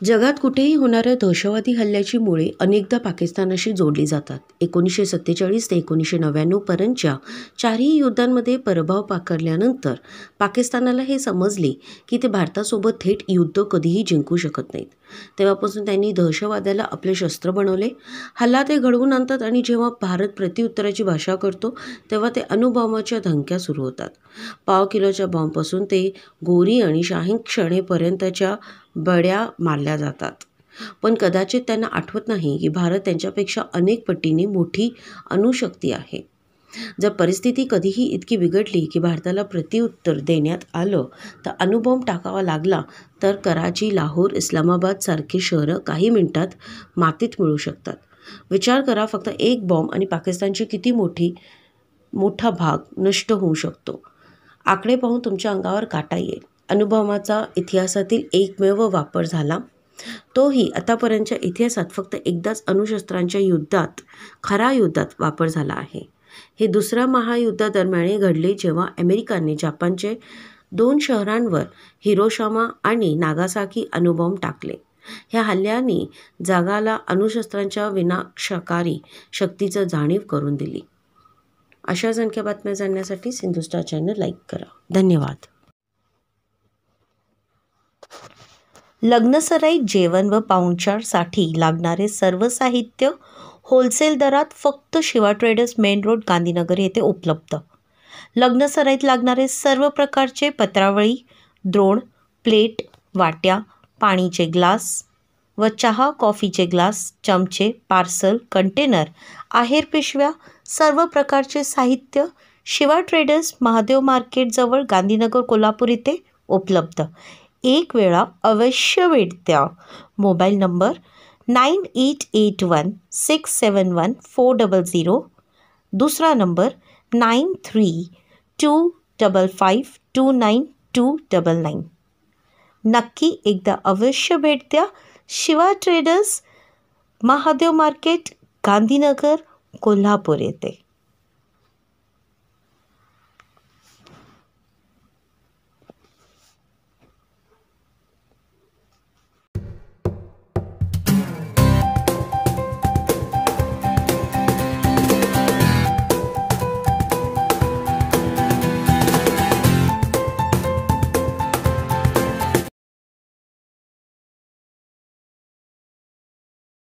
जगात कुठेही होणाऱ्या दहशतवादी हल्ल्याची मुळे अनेकदा पाकिस्तानाशी जोडली जातात. 1947 ते 1999 पर्यंतच्या चारही युद्धांमध्ये पराभव पत्करल्यानंतर पाकिस्तानाला हे समजले की ते भारतासोबत थेट युद्ध कधीही जिंकू शकत नाहीत. तेव्हापासून त्यांनी दहशतवादाला आपले शस्त्र बनवले. हल्ला ते घडवून आणतात आणि जेव्हा भारत प्रत्युत्तराची भाषा करतो तेव्हा ते अणुबॉम्बाच्या धमक्या सुरू होतात. पाव किलोच्या बॉम्बपासून ते गोरी आणि शाहीन क्षणेपर्यंतच्या बड्या मारल्या जातात. पण कदाचित त्यांना आठवत नाही की भारत त्यांच्यापेक्षा अनेक पटीने मोठी अणुशक्ती आहे. जर परिस्थिती कधीही इतकी बिघडली की भारताला प्रत्युत्तर देण्यात आलं तर अणुबॉम्ब टाकावा लागला तर कराची, लाहोर, इस्लामाबाद सारखी शहरं काही मिनिटात मातीत मिळू शकतात. विचार करा, फक्त एक बॉम्ब आणि पाकिस्तानची किती मोठा भाग नष्ट होऊ शकतो. आकडे पाहून तुमच्या अंगावर काटा येईल. अणुबॉम्बाचा इतिहासातील एकमेव वापर झाला. तोही आतापर्यंतच्या इतिहासात फक्त एकदाच अणुशस्त्रांच्या युद्धात, खऱ्या युद्धात वापर झाला आहे. हे दुसऱ्या महायुद्धादरम्यान घडले जेव्हा अमेरिकेने जपानचे 2 शहरांवर हिरोशिमा आणि नागासाकी अणुबॉम्ब टाकले. ह्या हल्ल्याने जगाला अणुशस्त्रांच्या विनाशकारी शक्तीची जाणीव करून दिली. अशाच आणखी बातम्या जाणण्यासाठी सिंधू स्टार चॅनल लाईक करा. धन्यवाद. लग्नसराईत जेवण व पाहुणचारसाठी लागणारे सर्व साहित्य होलसेल दरात फक्त Shiva traders, main road, Gandhinagar येथे उपलब्ध. लग्नसराईत लागणारे सर्व प्रकारचे पत्रावळी, द्रोण, प्लेट, वाट्या, पाणीचे ग्लास व चहा कॉफीचे ग्लास, चमचे, पार्सल, कंटेनर, आहेर पिशव्या, सर्व प्रकारचे साहित्य शिवा ट्रेडर्स, महादेव मार्केट जवळ, गांधीनगर, कोल्हापूर येथे उपलब्ध. एक वेळा अवश्य भेट द्या. Mobile number 9881671400. दुसरा नंबर 9325529299. नक्की एकदा अवश्य भेट द्या. शिवा ट्रेडर्स, महादेव मार्केट, गांधीनगर, कोल्हापूर येथे.